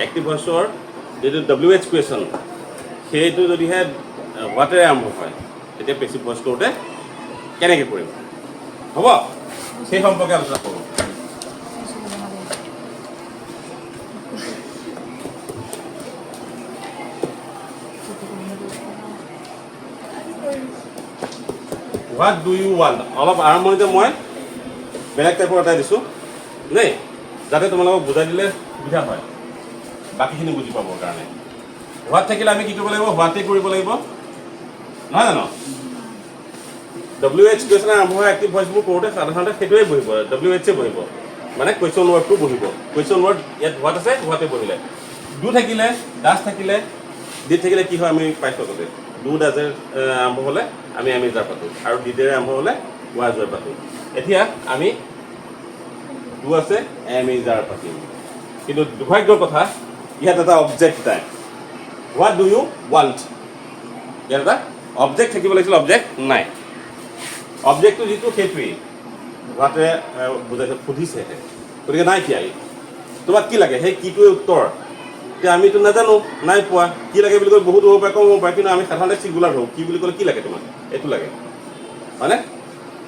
Active ভইচৰ যিটো WH question সেইটো যদিহে হোৱাটেৰে আৰম্ভ হয় তেতিয়া পেচিভ ভইচ কৰোঁতে কেনেকৈ কৰিম হ'ব সেই সম্পৰ্কে আলোচনা কৰোঁ হোৱাট ডু ইউ ৱান্ট অলপ আৰম্ভণিতে মই বেলেগ টাইপৰ এটা দিছোঁ দেই যাতে তোমালোকক বুজাই দিলে সুবিধা হয় বাকীখিনি বুজি পাবৰ কাৰণে হোৱাট থাকিলে আমি কি কৰিব লাগিব হোৱাটেই কৰিব লাগিব নহয় জানো WH কুৱেশ্যন আৰম্ভ হয় এক্টিভ ভইচবোৰ কৰোঁতে সাধাৰণতে সেইটোৱে বহিব WH বহিব মানে কুৱেশ্যন ৱৰ্ডটো বহিব কুৱেশ্যন ৱৰ্ড ইয়াত হোৱাট আছে হোৱাটে বহিলে ডু থাকিলে ডাজ থাকিলে ডিড থাকিলে কি হয় আমি পাইছোঁ আগতে ডু ডাজে আৰম্ভ হ'লে আমি যাৰ পাতোঁ আৰু ডিডেৰে আৰম্ভ হ'লে ৱাজ ৱাৰ পাতোঁ এতিয়া আমি ডু আছে যাৰ পাতিম কিন্তু দুৰ্ভাগ্যৰ কথা ইয়াত এটা অবজেক্ট নাই হোৱাট ডু ইউ ৱান্ট ইয়াত এটা অবজেক্ট থাকিব লাগিছিল অবজেক্ট নাই অবজেক্টটো যিটো সেইটোৱেই হোৱাটে বুজাইছে সুধিছেহে গতিকে নাই কি তোমাক কি লাগে সেই কিটোৱে উত্তৰ এতিয়া আমিতো নাজানো নাই পোৱা কি লাগে বুলি ক'লে বহুত হ'ব পাৰে কম হ'ব পাৰে কিন্তু আমি সাধাৰণতে চিংগুলাৰ হওঁ কি বুলি ক'লে কি লাগে তোমাক এইটো লাগে হয়নে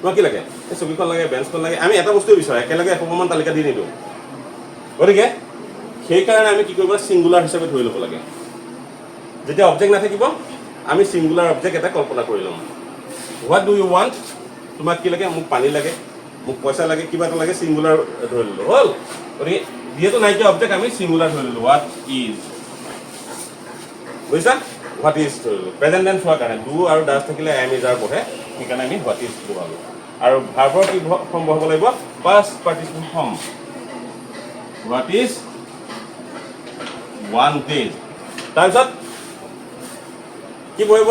তোমাক কি লাগে এই ছবিখন লাগে বেঞ্চখন লাগে আমি এটা বস্তুৱে বিচাৰোঁ একেলগে এশমান তালিকা দি নিদিওঁ গতিকে সেইকাৰণে আমি কি কৰিব চিংগুলাৰ হিচাপে ধৰি ল'ব লাগে যেতিয়া অবজেক্ট নাথাকিব আমি চিংগুলাৰ অবজেক্ট এটা কল্পনা কৰি ল'ম হোৱাট ডু ইউ ৱান্ট তোমাক কি লাগে মোক পানী লাগে মোক পইচা লাগে কিবা এটা লাগে চিংগুলাৰ ধৰি ল'লোঁ হ'ল গতিকে যিহেতু নাইকিয়া অবজেক্ট আমি চিংগুলাৰ ধৰি ল'লোঁ হোৱাট ইজ বুজিছা হোৱাট ইজ ধৰি ল'লোঁ প্ৰেজেণ্ট টেন্স হোৱাৰ কাৰণে ডু আৰু ডাজ থাকিলে যাৰ বহে সেইকাৰণে আমি হোৱাট ইজ বহালোঁ আৰু ভাৰ্বৰ কি ফৰ্ম বহাব লাগিব past participle form what is wanted তাৰপিছত কি বহিব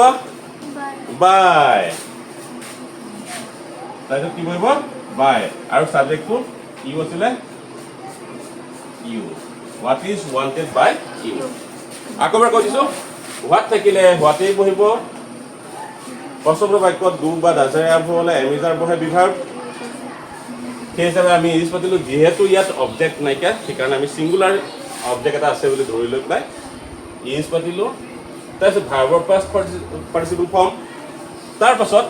বাই তাৰপিছত কি বহিব বাই আৰু ছাবজেক্টটো ইউ আছিলে you what is wanted by you আকৌ এবাৰ কৈ দিছোঁ হোৱাট থাকিলে হোৱাটেই বহিব প্ৰশ্ন বাক্যত ডু বা ডাজেৰে আৰম্ভ হ'লে যাৰ বহে বিভাগ সেই হিচাপে আমি ইজ পাতিলোঁ যিহেতু ইয়াত অবজেক্ট নাইকিয়া সেইকাৰণে আমি চিংগুলাৰ অবজেক্ট এটা আছে বুলি ধৰি লৈ পেলাই ইজ পাতিলোঁ তাৰপিছত ভাৰ্বৰ পাষ্ট পাৰ্টিচিপল ফৰ্ম তাৰপাছত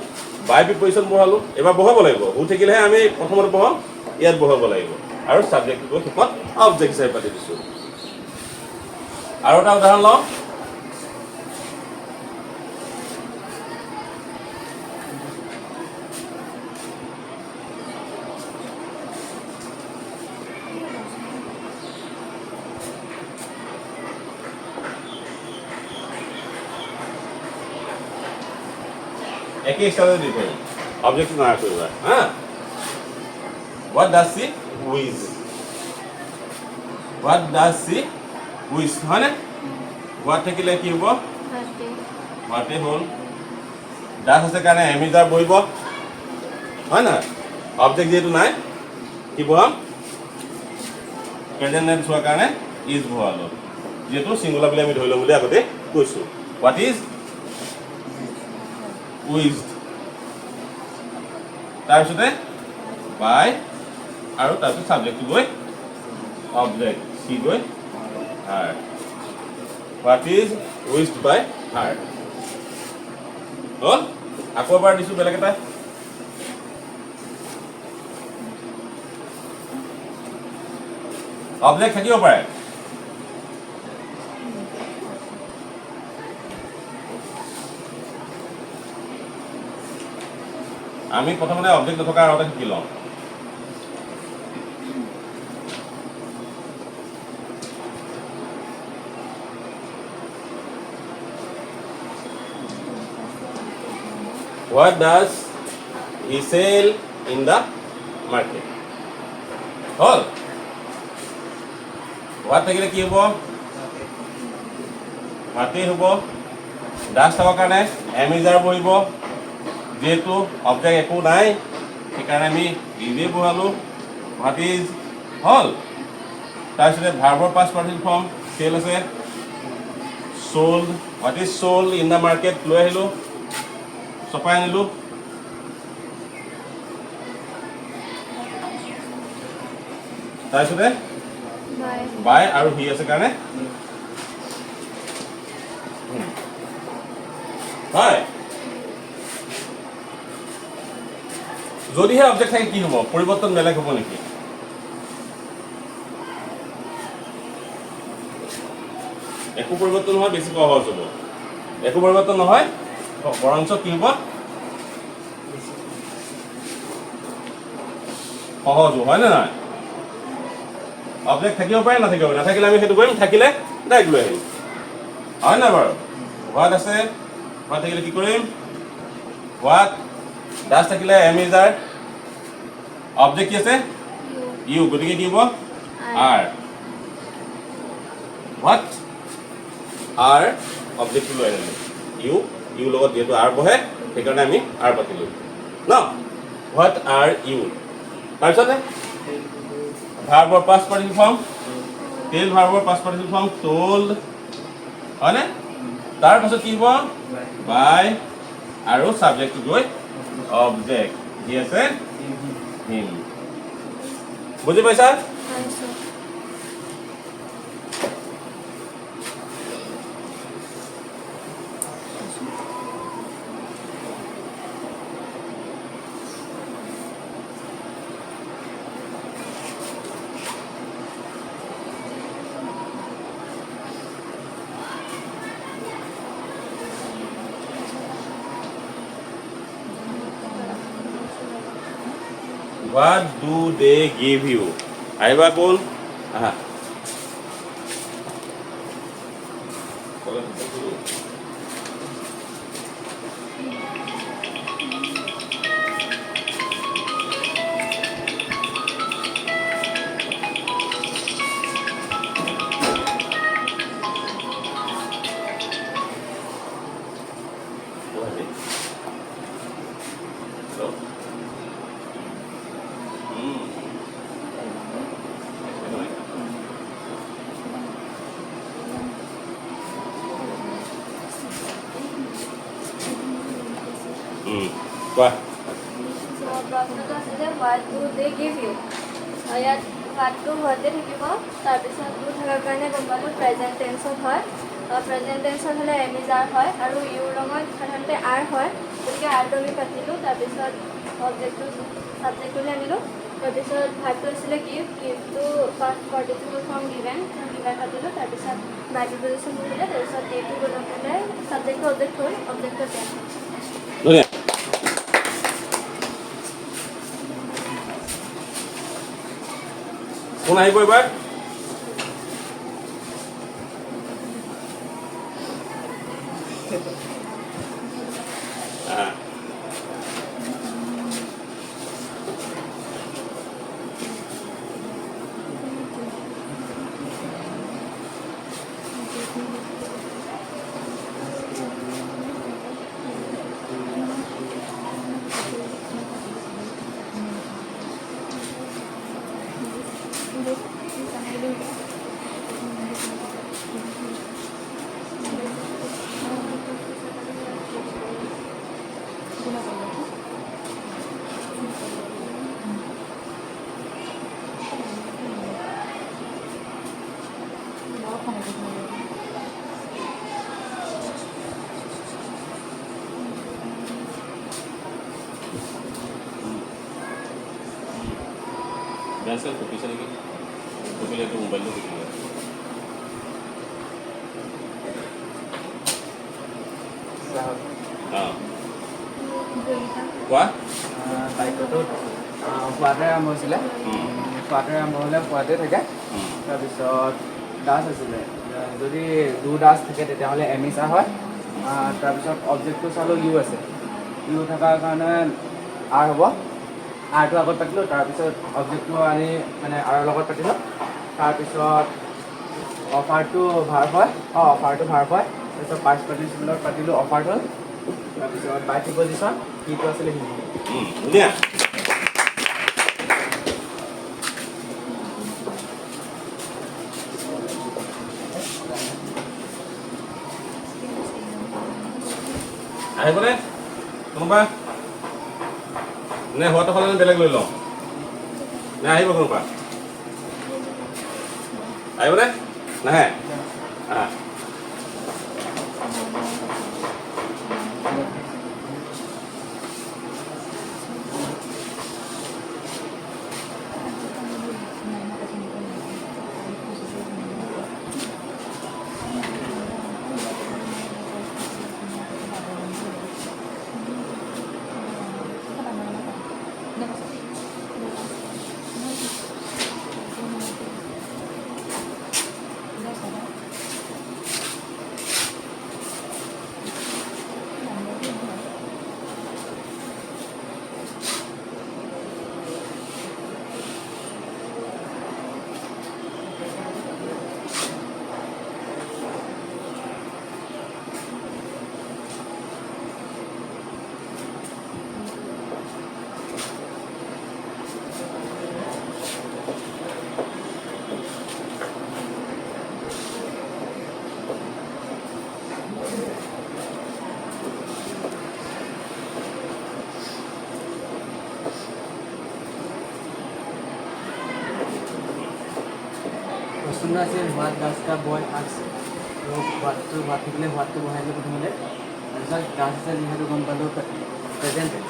বাই প্ৰিপজিশ্যন বহালোঁ এবাৰ বহাব লাগিব হু থাকিলেহে আমি প্ৰথমতে বহাম ইয়াত বহাব লাগিব আৰু ছাবজেক্টটো শেষত অবজেক্ট হিচাপে পাতি দিছোঁ আৰু এটা উদাহৰণ লওঁ একেই ষ্টাইলত দি কৰিম অবজেক্টটো নাৰা কৰিবা হা what does she wish what does she wish হয়নে হোৱাট থাকিলে কি হ'ব হোৱাটে হ'ল ডাজ আছে কাৰণে যাৰ বহিব হয় নহয় অবজেক্ট যিহেতু নাই কি বহাম প্ৰেজেণ্ট টেন্স হোৱাৰ কাৰণে ইজ বহালোঁ যিহেতু চিংগুলাৰ বুলি আমি ধৰি ল'ম বুলি আগতে কৈছোঁ হোৱাট ইজ উইজড তাৰপিছতে বাই আৰু তাৰপিছত ছাবজেক্টটো গৈ অবজেক্ট সি গৈ হাৰ হোৱাট ইজ উইজড বাই হাৰ হ'ল আকৌ এবাৰ দিছোঁ বেলেগ এটা অবজেক্ট থাকিব পাৰে আমি প্ৰথমতে অবজেক্ট নথকাৰ আগতে শিকি লওঁ What does he sell in the market? হ'ল হোৱাট থাকিলে কি হ'ব হোৱাটেই হ'ব ডাজ থকাৰ কাৰণে যাৰ বহিব যেহেতু অবজেক্ট একো নাই সেইকাৰণে আমি ইজে বহালোঁ হোৱাট ইজ হ'ল তাৰপিছতে ভাৰ্বৰ পাষ্ট পাৰ্টিচিপল ফৰ্ম চেল আছে sold what is sold in the market লৈ আহিলোঁ চপাই আনিলোঁ তাৰপিছতে বাই আৰু হি আছে কাৰণে হয় যদিহে অবজেক্ট থাকে কি হ'ব পৰিৱৰ্তন বেলেগ হ'ব নেকি একো পৰিৱৰ্তন নহয় বেছি সহজ হ'ব একো পৰিৱৰ্তন নহয় বৰঞ্চ কি হ'ব সহজ হ'ব হয় নে নহয় অবজেক্ট থাকিব পাৰে নাথাকিব পাৰে নাথাকিলে আমি সেইটো কৰিম থাকিলে ডাইৰেক্ট লৈ আহিম হয় নাই বাৰু হোৱাট আছে হোৱাট থাকিলে কি কৰিম হোৱাট ডাছ থাকিলে এম ইজ আৰ অবজেক্ট কি আছে ইউ গতিকে কি হ'ব আৰ হোৱাট আৰ অবজেক্টটো লৈ আনিলোঁ ইউ লগত যিহেতু আৰ বহে সেইকাৰণে আমি আৰ পাতিলোঁ ন হোৱাট আৰ ইউ তাৰপিছতে ভাৰ্বৰ পাষ্ট পাৰ্টিচিপল ফৰ্ম টেল ভাৰ্বৰ পাষ্ট পাৰ্টিচিপল ফৰ্ম টোল্ড হয়নে তাৰপাছত কি হ'ব বাই আৰু ছাবজেক্টটো গৈ অবজেক্ট কি আছে হিম বুজি পাইছা What do they give you? আহিবা কোন আহা কোৱা What do they give you? ইয়াত হোৱাটটো হোৱাতে থাকিব তাৰপিছত ডু থকাৰ কাৰণে গম পালোঁ প্ৰেজেণ্ট টেন্সত হয় প্ৰেজেণ্ট টেন্সত হ'লে এম ইজ আৰ হয় আৰু ইউৰ লগত সাধাৰণতে আৰ হয় গতিকে আৰটো আমি পাতিলোঁ তাৰপিছত অবজেক্টটো ছাবজেক্টটোলৈ আনিলোঁ তাৰপিছত ভাৰ্বটো আছিলে গিভটো পাষ্ট পাৰ্টিচিপল ফৰ্ম গিভেন পাতিলোঁ তাৰপিছত বাই প্ৰিপজিশ্যন কৰিলে তাৰপিছত এইটো গ'লে পেলাই ছাবজেক্টটো অবজেক্ট হ'ল অবজেক্টটো টেন্স কোন আহিব এবাৰ Cancel copy से लेके copy लेके मोबाइल में copy हाँ क्या তাইকটো ফুৱাতে আৰম্ভ হৈছিলে ফুৱাতে আৰম্ভ হ'লে ফুৱাতে থাকে তাৰপিছত ডাছ আছিলে যদি ডু ডাছ থাকে তেতিয়াহ'লে এম ইজ আৰ হয় তাৰপিছত অবজেক্টটো চালোঁ ইউ আছে ইউ থকাৰ কাৰণে আৰ হ'ব আৰটো আগত পাতিলোঁ তাৰপিছত অবজেক্টটো আনি মানে আৰৰ লগত পাতিলোঁ তাৰপিছত অফাৰটো ভাৰ্ব হয় অফাৰটো ভাৰ্ব হয় তাৰপিছত পাষ্ট পাৰ্টিচিপলত পাতিলোঁ অফাৰ হ'ল তাৰপিছত বাই প্ৰিপজিশ্যন কিটো আছিলে হিম ধুনীয়া আহিবনে কোনোবা নে হোৱাটো হ'লে বেলেগ লৈ লওঁ নে আহিব কোনোবা আহিবনে নাহে प्रश्न আছে what does the boy ask হোৱাটটো হোৱাট থাকিলে হোৱাটটো বহাই দিলে প্ৰথমতে তাৰপিছত ডাজ আছে যিহেতু গম পালোঁ প্ৰেজেণ্ট টেন্স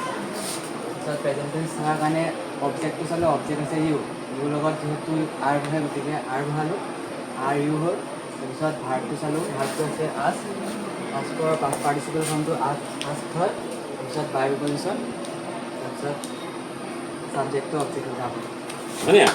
তাৰপিছত প্ৰেজেণ্ট টেন্স চোৱাৰ কাৰণে অবজেক্টটো চালোঁ অবজেক্ট আছে ইউ ইউৰ লগত যিহেতু আৰ বহে গতিকে আৰ বহালোঁ আৰ ইউ হ'ল তাৰপিছত ভাৰ্বটো চালোঁ ভাৰ্বটো আছে আছ আছৰ পাৰ্টিচিপেল ফৰ্মটো আছ হয় তাৰপিছত বাই প্ৰিপজিশ্যন তাৰপিছত ছাবজেক্টটো অবজেক্ট যাব ধুনীয়া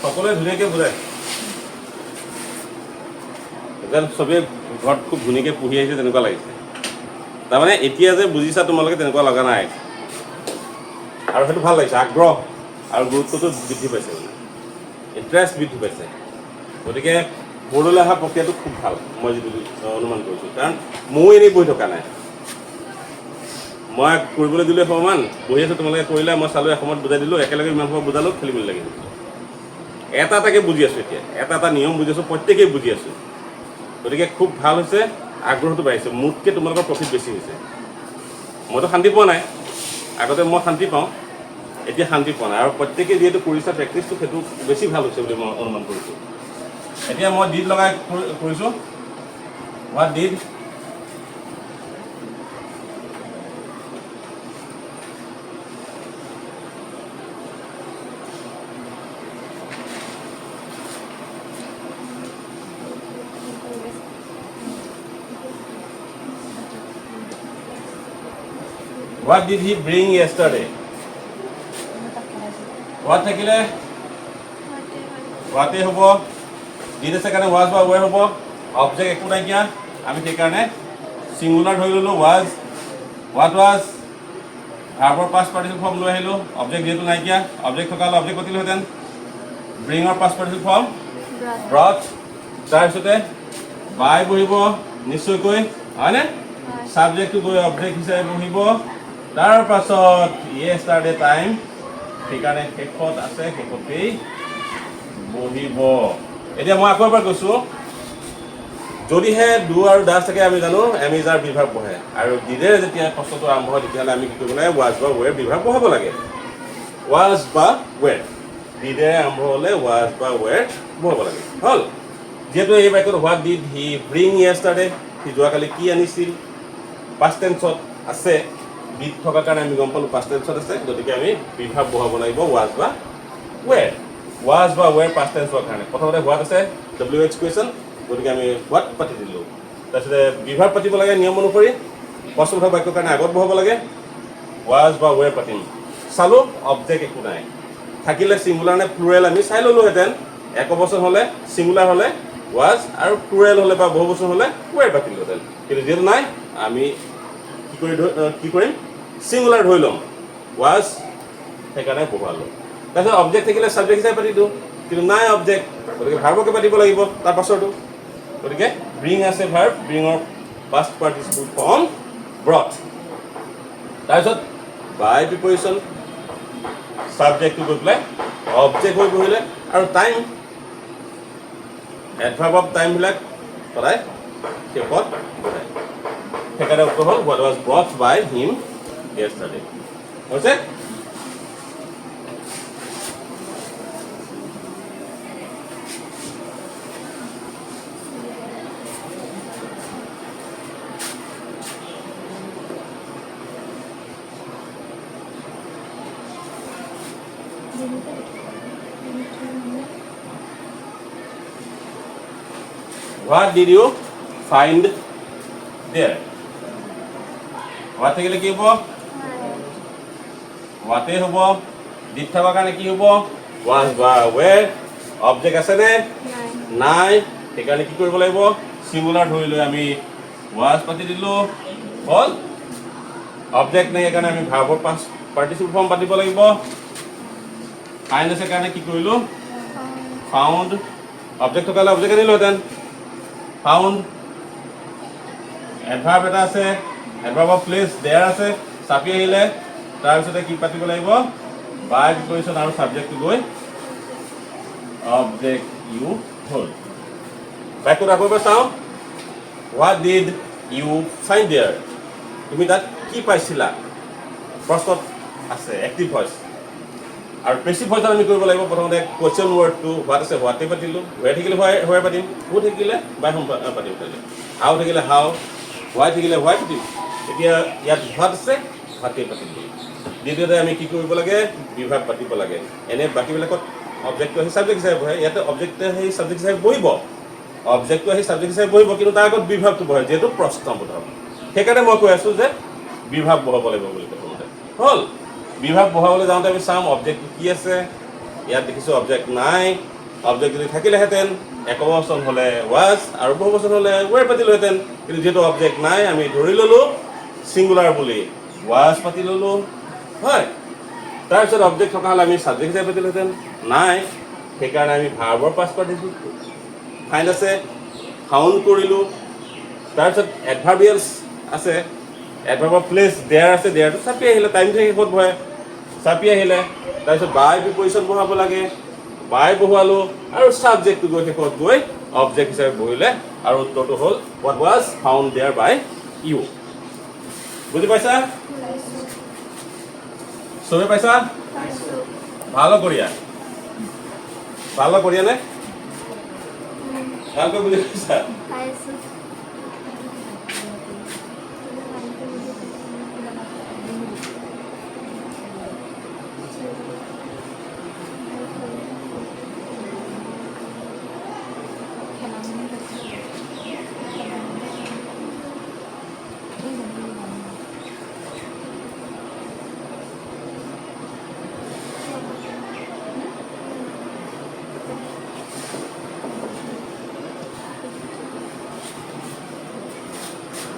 সকলোৱে ধুনীয়াকৈ বুজায় যেন চবেই ঘৰত খুব ধুনীয়াকৈ পঢ়ি আহিছে তেনেকুৱা লাগিছে তাৰমানে এতিয়া যে বুজিছা তোমালোকে তেনেকুৱা লগা নাই আৰু সেইটো ভাল লাগিছে আগ্ৰহ আৰু গুৰুত্বটো বৃদ্ধি পাইছে মানে ইণ্টাৰেষ্ট বৃদ্ধি পাইছে গতিকে বৰ্ডলৈ অহা প্ৰক্ৰিয়াটো খুব ভাল মই যিটো অনুমান কৰিছোঁ কাৰণ ময়ো এনেই বহি থকা নাই মই কৰিবলৈ দিলোঁ এসময়মান বহি আছোঁ তোমালোকে কৰিলে মই চালোঁ এসময়ত বুজাই দিলোঁ একেলগে ইমান সময় বুজালোঁ খেলি মেলি লাগি এটা এটাকে বুজি আছোঁ এতিয়া এটা এটা নিয়ম বুজি আছোঁ প্ৰত্যেকেই বুজি আছোঁ গতিকে খুব ভাল হৈছে আগ্ৰহটো বাঢ়িছে মোতকৈ তোমালোকৰ প্ৰফিট বেছি হৈছে মইতো শান্তি পোৱা নাই আগতে মই শান্তি পাওঁ এতিয়া শান্তি পোৱা নাই আৰু প্ৰত্যেকেই যিহেতু কৰিছা প্ৰেক্টিছটো সেইটো বেছি ভাল হৈছে বুলি মই অনুমান কৰিছোঁ এতিয়া মই ডিড লগাই কৰিছোঁ what did What did he bring yesterday? What থাকিলে what হ'ব did আছে কাৰণে was বা were হ'ব অবজেক্ট একো নাইকিয়া আমি সেইকাৰণে সিঙ্গুলাৰ ধৰি ল'লোঁ was what was ভাৰ্বৰ পাষ্ট পাৰ্টিচিপল ফৰ্ম লৈ আহিলোঁ অবজেক্ট যিহেতু নাইকিয়া অবজেক্ট থকা হ'লে অবজেক্ট পাতিলোহেঁতেন ব্ৰিঙৰ পাষ্ট পাৰ্টিচিপল ফৰ্ম brought তাৰপিছতে বাই বহিব নিশ্চয়কৈ হয়নে ছাবজেক্টটো গৈ অবজেক্ট হিচাপে বহিব তাৰ পাছত yesterday টাইম সেইকাৰণে শেষত আছে শেষতেই বহিব এতিয়া মই আকৌ এবাৰ কৈছোঁ যদিহে ডু আৰু ডাজ থাকে আমি জানো এমিজাৰ বিভাগ বহে আৰু ডিডেৰে যেতিয়া প্ৰশ্নটো আৰম্ভ হয় তেতিয়াহ'লে আমি কি কৰিব লাগে ৱাজ বা ৱেৰ বিভাগ বহাব লাগে ৱাজ বা ৱেৰ ডিডেৰে আৰম্ভ হ'লে ৱাজ বা ৱেৰ বহাব লাগে হ'ল যিহেতু এই বাক্যত what did he bring yesterday সি যোৱাকালি কি আনিছিল পাষ্ট টেন্সত আছে ডিড থকাৰ কাৰণে আমি গম পালোঁ পাষ্ট টেন্সত আছে গতিকে আমি বিভাগ বহাব লাগিব ৱাজ বা ৱেৰ ৱাজ বা ৱেৰ পাষ্ট টেন্স হোৱাৰ কাৰণে প্ৰথমতে হোৱাট আছে WH কুৱেশ্যন গতিকে আমি হোৱাট পাতি দিলোঁ তাৰপিছতে বিভাগ পাতিব লাগে নিয়ম অনুসৰি প্ৰশ্নবোধক বাক্যৰ কাৰণে আগত বহাব লাগে ৱাজ বা ৱেৰ পাতিম চালোঁ অবজেক্ট একো নাই থাকিলে ছিংগুলাৰ নে প্লুৰেল আমি চাই ল'লোহেঁতেন একবচন হ'লে ছিংগুলাৰ হ'লে ৱাজ আৰু প্লুৰেল হ'লে বা বহুবচন হ'লে ৱেৰ পাতিলোহেঁতেন কিন্তু যিহেতু নাই আমি কি কৰিম ছিংগুলাৰ ধৰি ল'ম ৱাজ সেইকাৰণে বহালোঁ তাৰপিছত অবজেক্ট থাকিলে ছাবজেক্ট হিচাপে পাতি দিওঁ কিন্তু নাই অবজেক্ট গতিকে ভাৰ্বকে পাতিব লাগিব তাৰ পাছৰটো গতিকে ব্ৰিং আছে ভাৰ্ব ব্ৰিঙৰ পাষ্ট পাৰ্টিচিপল ফৰ্ম ব্ৰট তাৰপিছত বাই প্ৰিপজিশ্যন ছাবজেক্টটো গৈ পেলাই অবজেক্ট হৈ বহিলে আৰু টাইম এডভাৰ্ব অফ টাইমবিলাক সদায় শেষত বহে সেইকাৰণে উত্তৰ হ'ল what was brought by him yesterday. হৈছে? What did you find there? What থাকিলে কি হ'ব? What হ'ব? did থকাৰ কাৰণে কি হ'ব? Was বা where? Object আছে নে? নাই। সেইকাৰণে কি কৰিব লাগিব? Singular ধৰি লৈ আমি was পাতি দিলোঁ। হ'ল? Object নাই সেইকাৰণে আমি verb past participle form পাতিব লাগিব। Find আছে কাৰণে কি কৰিলোঁ? Found. Object থকালে object আনিলোহেঁতেন। Found. Adverb এটা আছে, adverb of place there আছে, চাপি আহিলে তাৰপিছতে কি পাতিব লাগিব? by preposition আৰু subject গৈ object you হ'ল। বাক্যটো আকৌ এবাৰ চাওঁ। What did you find there? তুমি তাত কি পাইছিলা? প্ৰশ্নত আছে এক্টিভ ভইচ আৰু পেছিভ ভইচত আমি কৰিব লাগিব প্ৰথমতে কোৱেশ্চন ৱৰ্ডটো হোৱাট আছে হোৱাটে পাতিলোঁ, ৱেৰ থাকিলে হোৱাই পাতিম, হু থাকিলে বাই হোম পাতিম, হাউ থাকিলে হাউ, হোৱাই থাকিলে হোৱাই পাতিম। এতিয়া ইয়াত হোৱাট আছে হোৱাটে পাতিলোঁ। দ্বিতীয়তে আমি কি কৰিব লাগে? বিভাগ পাতিব লাগে। এনে বাকীবিলাকত অবজেক্টটো আহি ছাবজেক্ট হিচাপে বহে, ইয়াতে অবজেক্টে সেই ছাবজেক্ট হিচাপে বহিব, অবজেক্টটো আহি ছাবজেক্ট হিচাপে বহিব, কিন্তু তাৰ আগত বিভাগটো বহে যিহেতু প্ৰশ্নবোধক। সেইকাৰণে মই কৈ আছোঁ যে বিভাগ বহাব লাগিব বুলি প্ৰথমতে। হ'ল? বিভাগ বহাবলৈ যাওঁতে আমি চাম অবজেক্টটো কি আছে। ইয়াত দেখিছোঁ অবজেক্ট নাই। অবজেক্ট যদি থাকিলেহেঁতেন একক বচন হ'লে was আৰু বহু বচন হ'লে were পাতিলোহেঁতেন, কিন্তু যিহেতু অবজেক্ট নাই আমি ধৰি ল'লোঁ ছিংগুলাৰ বুলি was পাতি ল'লোঁ। হয়, তাৰপিছত অবজেক্ট থকা হ'লে আমি ছাবজেক্ট হিচাপে পাতিলোহেঁতেন, নাই। সেইকাৰণে আমি ভাৰ্বৰ পাছ পাতিছোঁ। ফাইণ্ড আছে, ফাউণ্ড কৰিলোঁ। তাৰপিছত এডভাৰ্বিয়েলছ আছে, এডভাৰ্ব অফ প্লেচ দেয়াৰ আছে, দেয়াৰটো চাপি আহিলে টাইম থাকে শেষত বহে, চাপি আহিলে তাৰপিছত বাই প্ৰিপজিশ্যন বহাব লাগে, বাই বহুৱালোঁ আৰু ছাবজেক্টটো গৈ শেষত গৈ অবজেক্ট হিচাপে বহিলে আৰু উত্তৰটো হ'ল what was found there by you. বুজি পাইছা? চবে পাইছা? ভাল কৰিয়া? ভাল কৰিয়া নে? ভালকৈ বুজি পাইছা?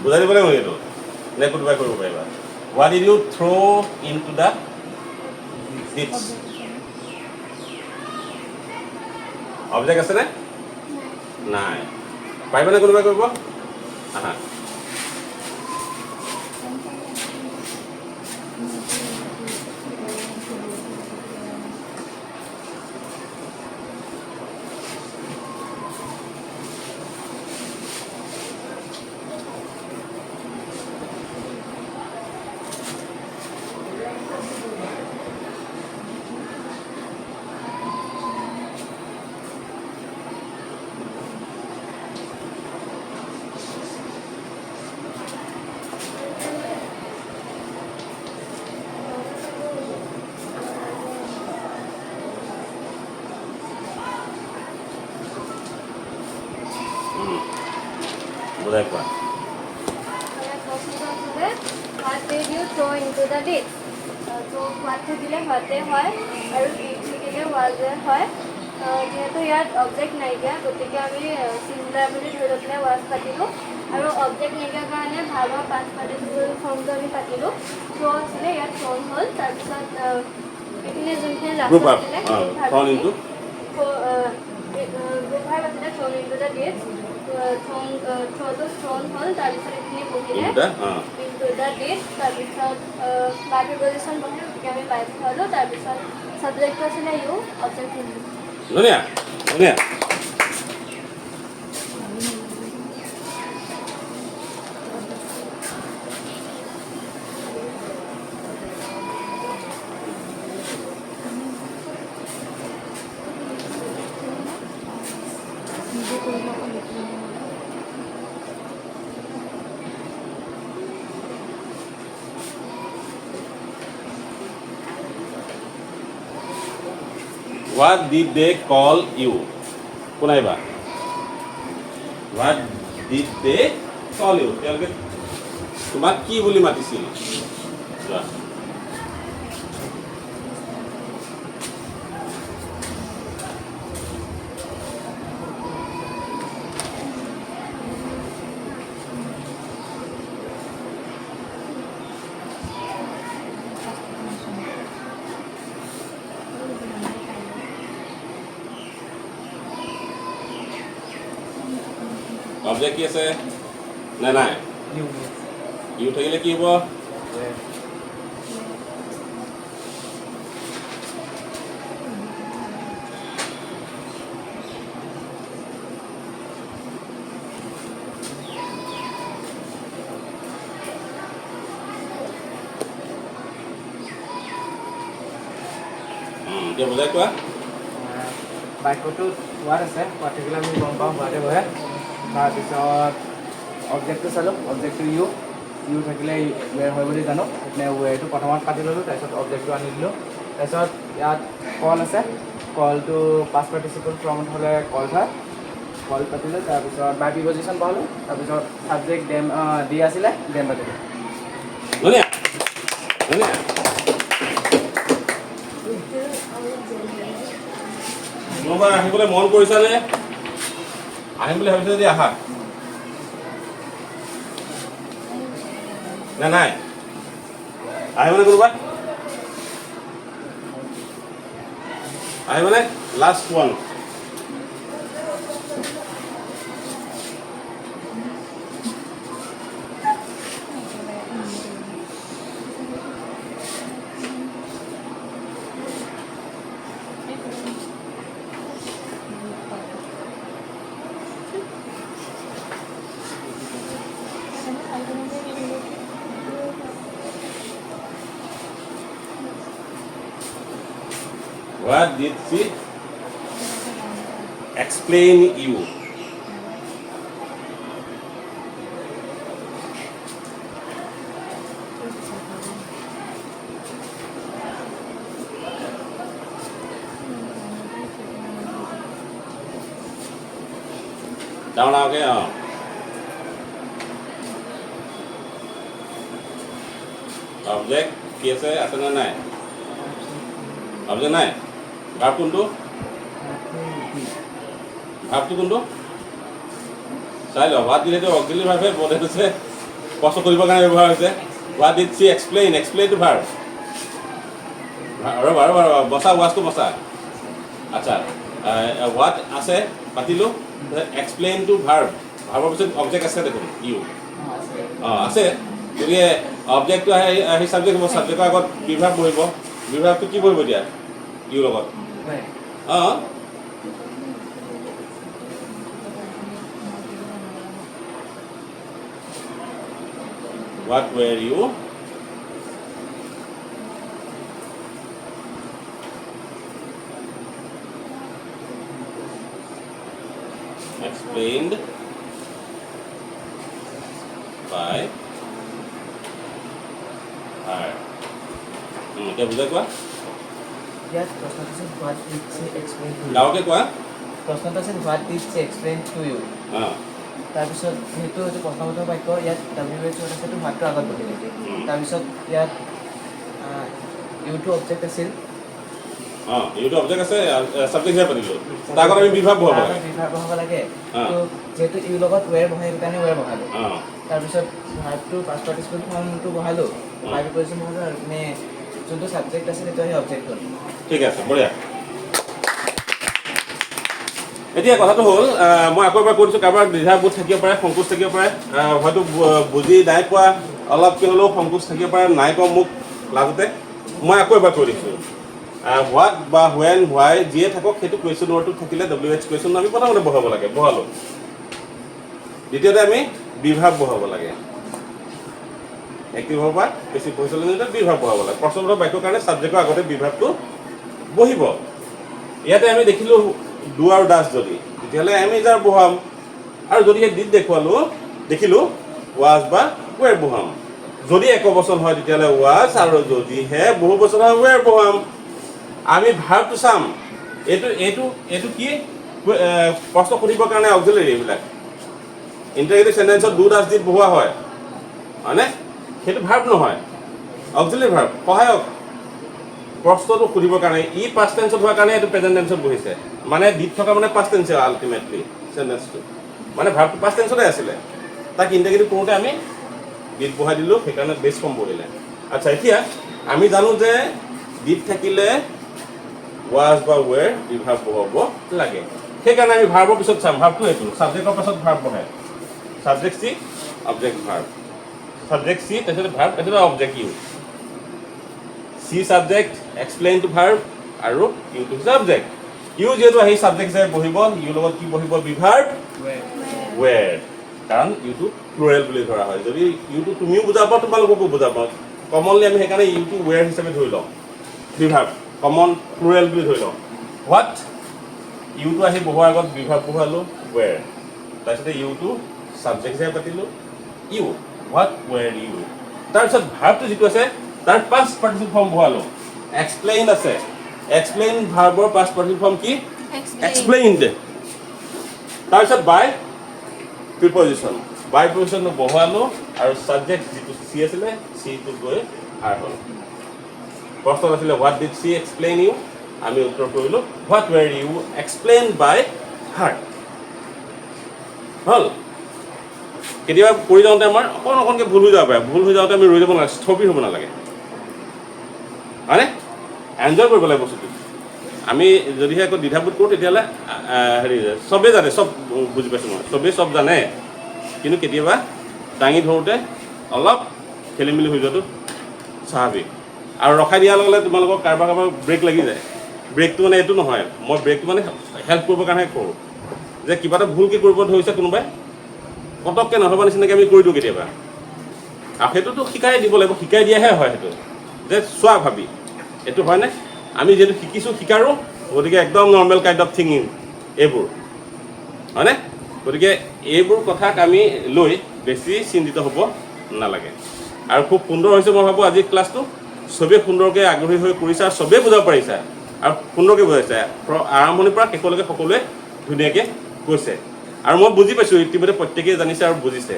বুজাই দিব লাগিব এইটো নে কোনোবাই কৰিব পাৰিবা? What did you throw into the ditch? Object আছে নে? নাই। পাৰিবনে কোনোবাই কৰিব? আহা। বুজাই কোৱা। What did you throw into the ditch? So what থাকিলে হোৱাটে হয় আৰু did থাকিলে was হয়। যিহেতু ইয়াত অবজেক্ট নাইকিয়া গতিকে আমি ছিংগুলাৰ বুলি ধৰি লৈ পেলাই was পাতিলোঁ আৰু অবজেক্ট নাইকিয়াৰ কাৰণে ভাৰ্বৰ পাষ্ট পাৰ্টিচিপল ফৰ্মটো আমি পাতিলোঁ। থ্ৰ' আছিলে ইয়াত থ্ৰ'ন হ'ল, তাৰপিছত এইখিনি যোনখিনি লাষ্টত আছিলে গ্ৰুপ ভাৰ্ব আছিলে থ্ৰ'ন ইনটু দ্য ডিটছ। থ্ৰ'টো থ্ৰ'ন হ'ল, তাৰপিছত এইখিনি বহিলে ইনটু দ্য ডিটছ, তাৰপিছত বাই প্ৰিপজিশ্যন বহিলে গতিকে আমি বাই বহালোঁ, তাৰপিছত ছাবজেক্টটো আছিলে ইউ, অবজেক্ট হিন্দু। ধুনীয়া ধুনীয়া। What did they call you কোন আহিবা what did they call you তেওঁলোকে তোমাক কি বুলি মাতিছিল যোৱা অবজেক্ট কি আছে না নাই ইউ থাকিলে কি হ'ব এতিয়া বুজাই কোৱা বাক্যটোত হোৱাট আছে হোৱাট থাকিলে আমি গম পাওঁ হোৱাটে বহে তাৰপিছত অবজেক্টটো চালোঁ অবজেক্টটো ইউ থাকিলে ৱেৰ হয় বুলি জানো মানে ৱেৰটো প্ৰথমত কাটি ল'লোঁ তাৰপিছত অবজেক্টটো আনি দিলোঁ তাৰপিছত ইয়াত কল আছে কলটো পাষ্ট পাৰ্টিচিপল ফৰ্মত হ'লে কল হয় কল পাতিলোঁ তাৰপিছত বাই প্ৰিপজিশ্যন বহালোঁ তাৰপিছত ছাবজেক্ট ডেম দি আছিলে ডেম পাতিলোঁ ধুনীয়া ধুনীয়া কোনোবা আহিবলৈ মন কৰিছানে আহিম বুলি ভাবিছা যদি আহা না নাই আহিবনে কোনোবা আহিবনে last one What did she explain you? Down now, okay? Object, কি আছে আছে না নাই? Object নাই? ভার্ব কোনটো ভার্বটো কোনটো চাই লওঁ হোৱাট দিলেতো অক্সিলাৰী ভাৰ্বহে বডি হৈছে কষ্ট কৰিবৰ কাৰণে ব্যৱহাৰ হৈছে what did she explain to verb ৰ'বা ৰ'বা ৰ'বা বচা ৱাছটো বচা আচ্ছা হোৱাট আছে পাতিলোঁ এক্সপ্লেইন টু ভাৰ্ব ভাৰ্বৰ পিছত অবজেক্ট আছে দেখোন ইউ আছে গতিকে অবজেক্টটো আহি ছাবজেক্ট হ'ব ছাবজেক্টৰ আগত বিভাৰ্ব বহিব বিভাৰ্বটো কি বহিব এতিয়া ইউৰ লগত What were you? Explained by her. क्या बुझा क्या? Yes, प्रश्न से what did she explain to you? गाँव के क्या? प्रश्न से what did she explain to you? हाँ. তাৰপিছত সেইটো যে প্ৰশ্নবোধক বাক্য ইয়াত WH আছে সেইটো ভাতটো আগত বহিলে তাৰপিছত ইয়াত ইউটো অবজেক্ট আছিল ইউটো অবজেক্ট আছে সাবজেক্ট হিচাপে পাতিলো তাৰ আগত আমি বিভাগ বহাব লাগে তো যেহেতু ইউ লগত ৱেৰ বহাই সেইকাৰণে ৱেৰ বহালো তাৰপিছত ভাৰ্বটো পাষ্ট পাৰ্টিচিপল ফৰ্মটো বহালো বাই প্ৰিপজিশ্যন বহালো আৰু মানে যোনটো সাবজেক্ট আছে সেইটো সেই অবজেক্ট হ'ল ঠিক আছে বঢ়িয়া এতিয়া কথাটো হ'ল মই আকৌ এবাৰ কৈছোঁ কাৰোবাৰ দ্বিধাবোধ থাকিব পাৰে সংকোচ থাকিব পাৰে হয়তো বুজি নাই পোৱা অলপ কি হ'লেও সংকোচ থাকিব পাৰে নাই পোৱা মোক লাজতে মই আকৌ এবাৰ কৈ দিছোঁ হোৱাট বা হুৱেন হোৱাই যিয়ে থাকক সেইটো কুৱেশ্যন ৱৰ্ডটো থাকিলে WH কুৱেশ্যন আমি প্ৰথমতে বহাব লাগে বহালোঁ দ্বিতীয়তে আমি বিভাগ বহাব লাগে এক্টিভ ভাৰ্ব বা বেছি পইচলে নিলে বিভাগ বহাব লাগে প্ৰশ্নবোধক বাক্যৰ কাৰণে ছাবজেক্টৰ আগতে বিভাগটো বহিব ইয়াতে আমি দেখিলোঁ ডু আৰু ডাছ যদি তেতিয়াহ'লে আমি যাৰ বহাম আৰু যদি সেই ডিড দেখিলোঁ ৱাজ বা ৱেৰ বহাম যদি একবচন হয় তেতিয়াহ'লে ৱাজ আৰু যদিহে বহু বচন হয় ৱেৰ বহাম আমি ভাৰ্বটো চাম এইটো কি প্ৰশ্ন সুধিবৰ কাৰণে অক্সিলাৰী এইবিলাক ইণ্টাৰগেটিভ সেন্টেন্সত ডু ডাজ ডিড বহোৱা হয় হয়নে সেইটো ভাৰ্ব নহয় অক্সিলাৰী ভাৰ্ব সহায়ক প্ৰশ্নটো সুধিবৰ কাৰণে ই পাষ্ট টেন্সত হোৱাৰ কাৰণে এইটো প্ৰেজেন্ট টেন্সত বহিছে মানে ডিড থকা মানে পাষ্ট টেন্সে আল্টিমেটলি সেন্টেন্সটো মানে ভাৰ্বটো পাষ্ট টেন্সতে আছিলে তাক ইণ্টাৰগেটিভ কৰোঁতে আমি ডিড বহাই দিলোঁ সেইকাৰণে বেছ ফৰ্ম বহিলে আচ্ছা এতিয়া আমি জানো যে ডিড থাকিলে was বা were ভাৰ্ব বহাব লাগে সেইকাৰণে আমি ভাৰ্বৰ পিছত চাম ভাৰ্বটো এইটো ছাবজেক্টৰ পাছত ভাৰ্ব বহে subject she object verb subject she তাৰপিছত ভাৰ্ব তাৰপিছত object you she subject explain to verb আৰু ইউ টু সাবজেক্ট ইউ যেহেতু আহি সাবজেক্ট হিচাপে বহিব ইউ লগত কি বহিব বিভাৰ্ব ৱেৰ কাৰণ ইউটো প্লুৰেল বুলি ধৰা হয় যদি ইউটো তুমিও বুজাব তোমালোককো বুজাব কমনলি আমি সেইকাৰণে ইউটো ৱেৰ হিচাপে ধৰি লওঁ বিভাৰ্ব কমন প্লুৰেল বুলি ধৰি লওঁ হোৱাট ইউটো আহি বহোৱাৰ আগত বিভাৰ্ব বহালোঁ ৱেৰ তাৰপিছতে ইউটো সাবজেক্ট হিচাপে পাতিলোঁ ইউ হোৱাট ৱেৰ ইউ তাৰপিছত ভাৰ্বটো যিটো আছে তাৰ পাষ্ট পাৰ্টিচিপল ফৰ্ম বহালোঁ এক্সপ্লেইন আছে এক্সপ্লেইন ভাৰ্বৰ পাষ্ট পাৰ্টিচিপল ফৰ্ম কি এক্সপ্লেইনড তাৰপিছত বাই প্ৰিপজিশ্যন বাই প্ৰিপজিশ্যন বহালোঁ আৰু সাবজেক্ট যিটো চি আছিলে চিটো গৈ আৰ হ'ল প্ৰশ্ন আছিলে what did she explain you আমি উত্তৰ কৰিলোঁ what were you explain by her হ'ল কেতিয়াবা কৰি যাওঁতে আমাৰ অকণকৈ ভুল হৈ যাব পাৰে ভুল হৈ যাওঁতে আমি ৰৈ যাব নালাগে স্থবিৰ হ'ব নালাগে হয়নে এনজয় কৰিব লাগে বস্তুটো আমি যদিহে আকৌ দ্বিধাবোধ কৰোঁ তেতিয়াহ'লে হেৰি চবেই জানে চব বুজি পাইছোঁ মই চবেই চব জানে কিন্তু কেতিয়াবা দাঙি ধৰোঁতে অলপ খেলি মেলি হৈ যোৱাটো স্বাভাৱিক আৰু ৰখাই দিয়াৰ লগে লগে তোমালোকৰ কাৰোবাৰ ব্ৰেক লাগি যায় ব্ৰেকটো মানে এইটো নহয় মই ব্ৰেকটো মানে হেল্প কৰিবৰ কাৰণেহে কৰোঁ যে কিবা এটা ভুলকৈ কৰিব ধৰিছে কোনোবাই পটককৈ নহ'ব নিচিনাকৈ আমি কৰি দিওঁ কেতিয়াবা আৰু সেইটোতো শিকাই দিব লাগিব শিকাই দিয়াহে হয় সেইটো যে চোৱা ভাবি এইটো হয়নে আমি যিহেতু শিকিছোঁ শিকাৰো গতিকে একদম নৰ্মেল কাইণ্ড অফ থিংকিং এইবোৰ হয়নে গতিকে এইবোৰ কথাক আমি লৈ বেছি চিন্তিত হ'ব নালাগে আৰু খুব সুন্দৰ হৈছে মই ভাবোঁ আজি ক্লাছটো চবেই সুন্দৰকৈ আগ্ৰহী হৈ কৰিছে আৰু চবেই বুজাব পাৰিছে আৰু সুন্দৰকৈ বুজাইছে আৰম্ভণিৰ পৰা শেষলৈকে সকলোৱে ধুনীয়াকৈ কৈছে আৰু মই বুজি পাইছোঁ ইতিমধ্যে প্ৰত্যেকেই জানিছে আৰু বুজিছে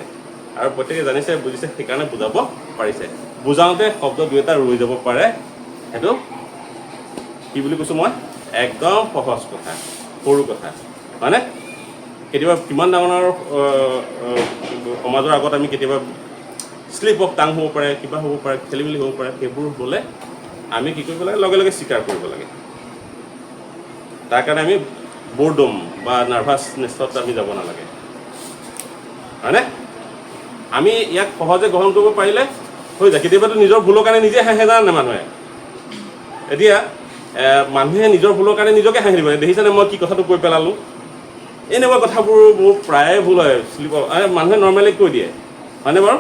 আৰু প্ৰত্যেকে জানিছে বুজিছে সেইকাৰণে বুজাব পাৰিছে বুজাওঁতে শব্দ দুই এটা ৰৈ যাব পাৰে সেইটো কি বুলি কৈছোঁ মই একদম সহজ কথা সৰু কথা হয়নে কেতিয়াবা কিমান ডাঙৰ সমাজৰ আগত আমি কেতিয়াবা শ্লিপ অফ টাং হ'ব পাৰে কিবা হ'ব পাৰে খেলি মেলি হ'ব পাৰে সেইবোৰ হ'লে আমি কি কৰিব লাগে লগে লগে স্বীকাৰ কৰিব লাগে তাৰ কাৰণে আমি বৰ্ডম বা নাৰ্ভাছনেছত আমি যাব নালাগে হয়নে আমি ইয়াক সহজে গ্ৰহণ কৰিব পাৰিলে হৈ যায় কেতিয়াবাতো নিজৰ ভুলৰ কাৰণে নিজে হাঁহে জানে মানুহে এতিয়া মানুহে নিজৰ ভুলৰ কাৰণে নিজকে হাঁহি দিব দেখিছেনে মই কি কথাটো কৈ পেলালোঁ এনেকুৱা কথাবোৰ মোৰ প্ৰায়ে ভুল হয় শ্লিপ মানুহে নৰ্মেলি কৈ দিয়ে হয়নে বাৰু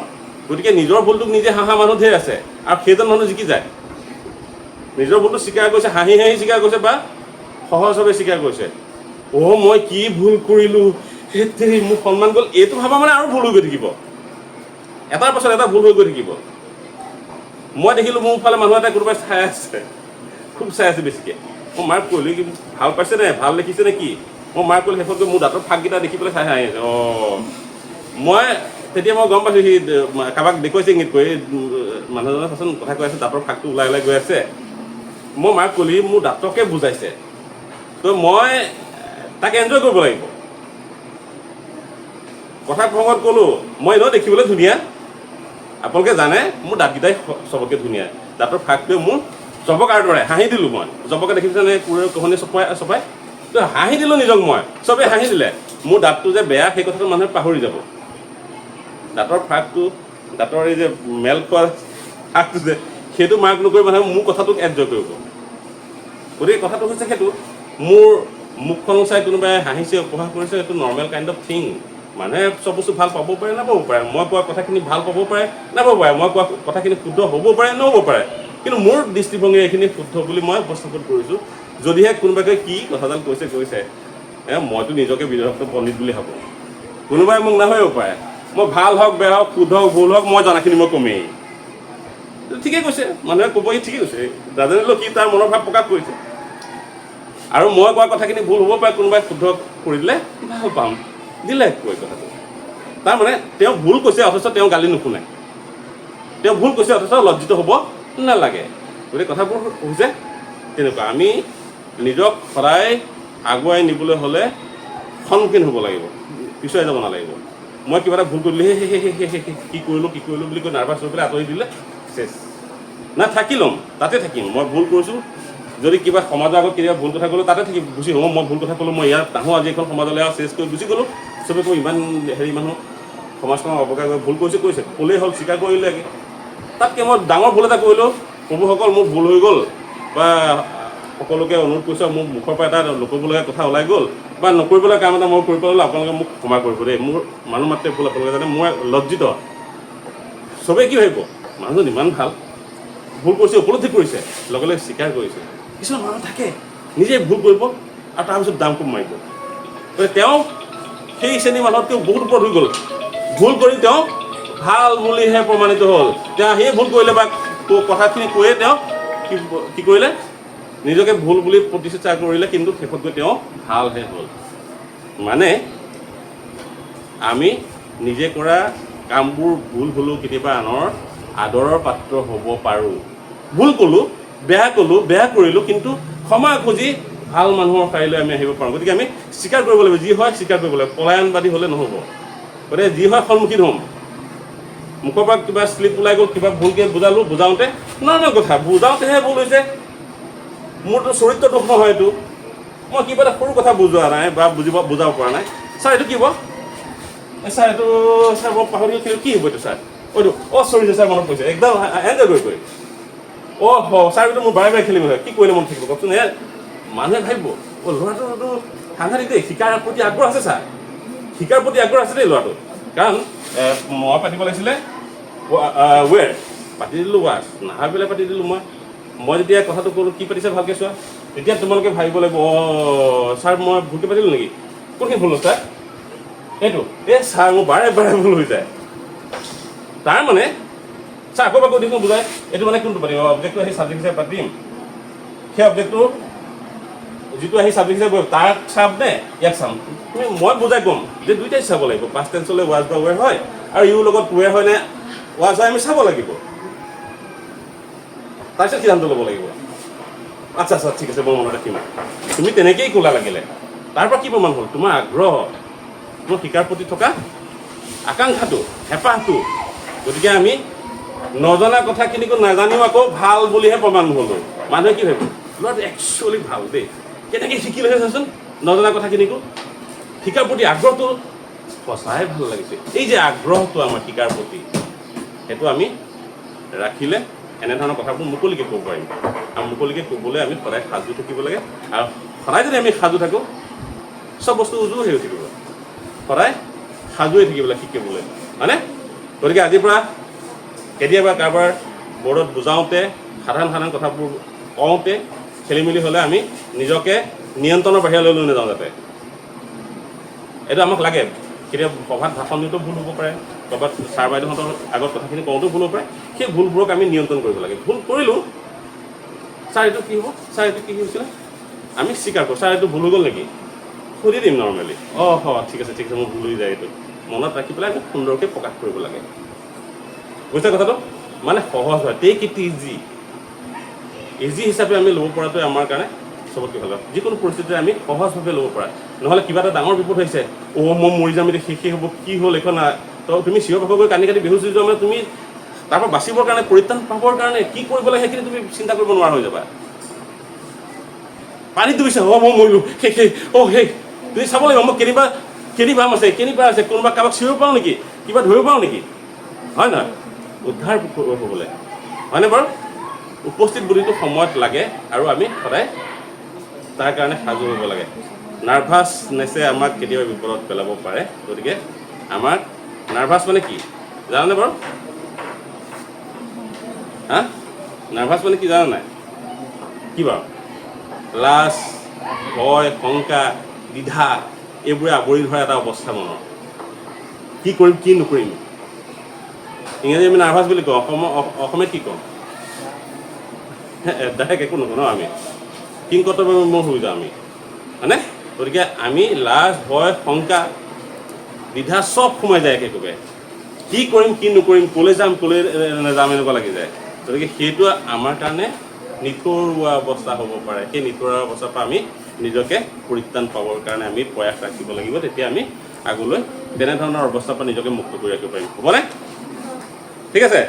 গতিকে নিজৰ ভুলটোক নিজে হাঁহা মানুহ ধেৰ আছে আৰু সেইজন মানুহ জিকি যায় নিজৰ ভুলটো স্বীকাৰ কৰিছে হাঁহি হাঁহি স্বীকাৰ কৰিছে বা সহজভাৱে স্বীকাৰ কৰিছে মই কি ভুল কৰিলোঁ সেই মোক সন্মান গ'ল এইটো ভাবা মানে আৰু ভুল হৈ গৈ থাকিব এটাৰ পাছত এটা ভুল হৈ গৈ থাকিব মই দেখিলোঁ মোৰ ফালে মানুহ এটা কোনোবাই চাই আছে খুব চাই আছে বেছিকৈ মই মাক ক'লোঁ কি ভাল পাইছে নে ভাল দেখিছে নে কি মই মাক ক'লোঁ শেষত গৈ মোৰ দাঁতৰ ফাঁককেইটা দেখি পেলাই চাই আছে মই তেতিয়া মই গম পাইছোঁ সি কাৰোবাক দেখুৱাইছে ইংগিত কৰি মানুহজনে চাচোন কথা কৈ আছে দাঁতৰ ফাঁকটো ওলাই ওলাই গৈ আছে মই মাক ক'লি মোৰ দাঁতকে বুজাইছে তো মই তাক এনজয় কৰিব লাগিব কথা প্ৰসংগত ক'লোঁ মই এনেও দেখিবলৈ ধুনীয়া আপোনালোকে জানে মোৰ দাঁতকেইটাই চবতকৈ ধুনীয়া দাঁতৰ ফাঁকটোৱে মোৰ জবকাৰ দৰে হাঁহি দিলোঁ মই জবকে দেখিছেনে কোৰে কহনি চপাই তো হাঁহি দিলোঁ নিজক মই চবেই হাঁহি দিলে মোৰ দাঁতটো যে বেয়া সেই কথাটো মানুহে পাহৰি যাব দাঁতৰ ফাঁকটো দাঁতৰ এই যে মেল খোৱা ফাঁকটো যে সেইটো মাৰ্ক নকৰি মানুহে মোৰ কথাটোক এনজয় কৰিব গতিকে কথাটো হৈছে সেইটো মোৰ মুখখন চাই কোনোবাই হাঁহিছে উপহাস কৰিছে সেইটো নৰ্মেল কাইণ্ড অফ থিং মানুহে চব বস্তু ভাল পাব পাৰে নাপাব পাৰে মই কোৱা কথাখিনি ভাল পাব পাৰে নাপাব পাৰে মই কোৱা কথাখিনি শুদ্ধ হ'ব পাৰে নহ'ব পাৰে কিন্তু মোৰ দৃষ্টিভংগী এইখিনি শুদ্ধ বুলি মই উপস্থাপন কৰিছোঁ যদিহে কোনোবাই কি কথাডাল কৈছে মইতো নিজকে বিদগ্ধ পণ্ডিত বুলি ভাবোঁ কোনোবাই মোক নাহৰিব পাৰে মই ভাল হওক বেয়া হওক শুদ্ধ হওক ভুল হওক মই জনাখিনি মই কমেই ঠিকেই কৈছে মানুহে ক'বহি ঠিকেই কৈছে নাজানিলেও কি তাৰ মনৰ ভাৱ প্ৰকাশ কৰিছে আৰু মই কোৱা কথাখিনি ভুল হ'ব পাৰে, কোনোবাই শুদ্ধ কৰি দিলে ভাল পাম, দিলে কৈ কথাটো। তাৰমানে তেওঁ ভুল কৈছে অথচ তেওঁ গালি নুশুনে, তেওঁ ভুল কৈছে অথচ লজ্জিত হ'ব নালাগে। গতিকে কথাবোৰ হৈছে তেনেকুৱা। আমি নিজক সদায় আগুৱাই নিবলৈ হ'লে সন্মুখীন হ'ব লাগিব, পিছুৱাই যাব নালাগিব। মই কিবা এটা ভুল কৰি দিলে কি কৰিলোঁ বুলি কৈ নাৰ্ভাছ হৈ পেলাই আঁতৰি দিলে চেছ না, থাকি ল'ম, তাতে থাকিম। মই ভুল কৰিছোঁ, যদি কিবা সমাজৰ আগত কেতিয়াবা ভুল কথা ক'লোঁ তাতে থাকি গুচি হ'ব। মই ভুল কথা ক'লোঁ, মই ইয়াত নাহোঁ আজি এখন সমাজলৈ আৰু চেছ কৰি গুচি গ'লোঁ। চবে কৈ ইমান হেৰি মানুহ সমাজখনক অপকাৰ কৰি ভুল কৈছে ক'লেই হ'ল, স্বীকাৰ কৰিলে। তাতকৈ মই ডাঙৰ ভুল এটা কৰিলোঁ, প্ৰভুসকল মোৰ ভুল হৈ গ'ল, বা সকলোকে অনুৰোধ কৰিছোঁ, মোৰ মুখৰ পৰা এটা নকৰিবলগীয়া কথা ওলাই গ'ল, বা নকৰিবলগীয়া কাম এটা মই কৰিব পালোঁ, আপোনালোকে মোক ক্ষমা কৰিব দেই, মোৰ মানুহ মাত্ৰে ভুল, আপোনালোকে জানে মই লজ্জিত। চবেই কি ভাবিব, মানুহজন ইমান ভাল, ভুল কৰিছে, উপলব্ধি কৰিছে, লগে লগে স্বীকাৰ কৰিছে। কিছুমান মানুহ থাকে নিজে ভুল কৰিব আৰু তাৰপিছত দাম কোব মাৰিব। গতিকে তেওঁ সেই শ্ৰেণীৰ মানুহতকৈ বহুত ওপৰত হৈ গ'ল, ভুল কৰি তেওঁ ভাল বুলিহে প্ৰমাণিত হ'ল। তেওঁ সেই ভুল কৰিলে বা কথাখিনি কৈয়ে তেওঁ কি কৰিলে, নিজকে ভুল বুলি প্ৰতিষ্ঠা কৰিলে, কিন্তু শেষত গৈ তেওঁ ভালহে হ'ল। মানে আমি নিজে কৰা কামবোৰ ভুল হ'লেও কেতিয়াবা আনৰ আদৰৰ পাত্ৰ হ'ব পাৰোঁ। ভুল ক'লোঁ, বেয়া কৰিলোঁ, কিন্তু ক্ষমা খুজি ভাল মানুহৰ শাৰীলৈ আমি আহিব পাৰোঁ। গতিকে আমি স্বীকাৰ কৰিব লাগিব, যি হয় স্বীকাৰ কৰিব লাগিব, পলায়নবাদী হ'লে নহ'ব। গতিকে যি হয় সন্মুখীন হ'ম। মুখৰ পৰা কিবা শ্লিপ ওলাই গ'ল, কিবা ভুলকৈ বুজাওঁতে নৰ্মেল কথা, বুজাওঁতেহে ভুল হৈছে, মোৰতো চৰিত্ৰ দোষ নহয় এইটো, মই কিবা এটা সৰু কথা বুজোৱা নাই বা বুজাব পৰা নাই। ছাৰ এইটো কি হ'ব, ছাৰ এইটো ছাৰ মই পাহৰি গৈছিলোঁ, কি হ'ব এইটো ছাৰ, এইটো চৰি ছাৰ মনত পৰিছে, একদম এনজয় কৰি ছাৰ এইটো মোৰ বাৰে খেলিব হয়, কি কৰিলে মনত থাকিব কওকচোন। মানুহে ভাবিব ল'ৰাটোতো সাংঘাতিক দেই, শিকাৰ প্ৰতি আগ্ৰহ আছে, ছাৰ শিকাৰ প্ৰতি আগ্ৰহ আছে দেই ল'ৰাটো। কাৰণ মই পাতিব লাগিছিলে ৱেৰ, পাতি দিলোঁ ৱাছ, নাহা পেলাই পাতি দিলোঁ। মই যেতিয়া কথাটো ক'লোঁ, কি পাতিছে ভালকৈ চোৱা, তেতিয়া তোমালোকে ভাবিব লাগিব, ছাৰ মই ভুলকৈ পাতিলোঁ নেকি, কোনখিনি ভুল হ'ল ছাৰ, এইটো ছাৰ মোৰ বাৰে ভুল হৈ যায়। তাৰমানে ছাৰ আকৌ কৈ দিছোঁ বুজাই, এইটো মানে কোনটো পাতিম, অবজেক্টটো আহি ছাবজেক্ট হিচাপে পাতিম, সেই অবজেক্টটো যিটো আহি ছাবজেক্ট হিচাপে তাক চাম নে ইয়াক চাম, মই বুজাই ক'ম যে দুইটাই চাব লাগিব। পাষ্ট টেন্সলৈ ৱাজ বা ৱেৰ হয়, আৰু ইউৰ লগত ৱেৰ হয় নে ৱাজ হয় আমি চাব লাগিব, তাৰপিছত সিদ্ধান্ত ল'ব লাগিব। আচ্ছা ঠিক আছে, মই মনত ৰাখিম। তুমি তেনেকেই ক'লা লাগিলে, তাৰ পৰা কি প্ৰমাণ হ'ল, তোমাৰ আগ্ৰহ, তোমাৰ শিকাৰ প্ৰতি থকা আকাংক্ষাটো, হেঁপাহটো। গতিকে আমি নজনা কথাখিনিকো নাজানিও আকৌ ভাল বুলিহে প্ৰমাণ হ'লোঁ। মানুহে কি ভাবিব, ল'ৰাটো একচুৱেলি ভাল দেই, কেনেকৈ শিকিলে চাচোন নজনা কথাখিনিকো। শিকাৰ প্ৰতি আগ্ৰহটো সঁচাই ভাল লাগিছে। এই যে আগ্ৰহটো আমাৰ শিকাৰ প্ৰতি, সেইটো আমি ৰাখিলে এনেধৰণৰ কথাবোৰ মুকলিকৈ ক'ব পাৰিম। আৰু মুকলিকৈ ক'বলৈ আমি সদায় সাজু থাকিব লাগে। আৰু সদায় যদি আমি সাজু থাকোঁ, চব বস্তু উজু হৈ থাকিব। সদায় সাজু হৈ থাকিব লাগে শিকিবলৈ, হয়নে? গতিকে আজিৰ পৰা কেতিয়াবা কাৰোবাৰ বৰ্ডত বুজাওঁতে, সাধাৰণ কথাবোৰ কওঁতে খেলি মেলি হ'লে আমি নিজকে নিয়ন্ত্ৰণৰ বাহিৰলৈ লৈ নাযাওঁ যাতে। এইটো আমাক লাগে। কেতিয়াবা সভাত ভাষণ দিওঁতেও ভুল হ'ব পাৰে, ক'ৰবাত ছাৰ বাইদেউহঁতৰ আগত কথাখিনি কওঁতেও ভুল হ'ব পাৰে। সেই ভুলবোৰক আমি নিয়ন্ত্ৰণ কৰিব লাগে। ভুল কৰিলোঁ, ছাৰ এইটো কি হ'ব, ছাৰ এইটো কি হৈছিলে, আমি স্বীকাৰ কৰোঁ, ছাৰ এইটো ভুল হৈ গ'ল নেকি, সুধি দিম নৰ্মেলি, ঠিক আছে মোৰ ভুল হৈ যায়, এইটো মনত ৰাখি পেলাই আমি সুন্দৰকৈ প্ৰকাশ কৰিব লাগে। বুজিছে কথাটো? মানে সহজ হয়, টেক ইট ইজি হিচাপে আমি ল'ব পৰাটোৱে আমাৰ কাৰণে চবতকৈ ভাল। যিকোনো পৰিস্থিতিতে আমি সহজভাৱে ল'ব পৰা, নহ'লে কিবা এটা ডাঙৰ বিপদ হৈছে, মই মৰি যাম, এতিয়া শেষেই হ'ব, কি হ'ল এইখন, তো তুমি চিঞৰ বাখৰ কৰি কান্দি বেহুচ হৈ যোৱা মানে তুমি তাৰ পৰা বাচিবৰ কাৰণে, পৰিত্ৰাণ পাবৰ কাৰণে কি কৰিব লাগে সেইখিনি তুমি চিন্তা কৰিব নোৱাৰা হৈ যাবা। পানীত ডুবিছে, মই মৰিলোঁ, শেষ, তুমি চাব লাগিব, মই কেনিবা আছে, কোনোবা কাৰোবাক চিঞৰিব পাৰোঁ নেকি, কিবা ধৰিব পাৰোঁ নেকি, হয় নহয়? উদ্ধাৰ হ'বলৈ, হয়নে বাৰু? উপস্থিত বুদ্ধিটো সময়ত লাগে, আৰু আমি সদায় তাৰ কাৰণে সাজু হ'ব লাগে। নাৰ্ভাছনেছে আমাক কেতিয়াবা বিপদত পেলাব পাৰে। গতিকে আমাৰ নাৰ্ভাছ মানে কি জানানে বাৰু? নাৰ্ভাছ মানে কি জানা নাই? কি বাৰু? লাজ, ভয়, শংকা, দ্বিধা, এইবোৰে আৱৰি ধৰা এটা অৱস্থা মনৰ। কি কৰিম কি নকৰিম, ইংৰাজী আমি নাৰ্ভাছ বুলি কওঁ, অসমীয়াত কি কওঁ? ডাইৰেক্ট একো নকওঁ ন, আমি কিংকৰ্তব্যময় হৈ যাওঁ আমি। হয়নে? গতিকে আমি লাজ ভয় শংকা দ্বিধা চব সোমাই যায় একেবাৰে কি কৰিম কি নকৰিম ক'লৈ যাম ক'লৈ নাযাম এনেকুৱা লাগি যায় গতিকে সেইটো আমাৰ কাৰণে নিথৰুৱা অৱস্থা হ'ব পাৰে সেই নিথৰুৱা অৱস্থাৰ পৰা আমি নিজকে পৰিত্ৰাণ পাবৰ কাৰণে আমি প্ৰয়াস ৰাখিব লাগিব তেতিয়া আমি আগলৈ তেনেধৰণৰ অৱস্থাৰ পৰা নিজকে মুক্ত কৰি ৰাখিব পাৰিম হ'বনে ঠিক আছে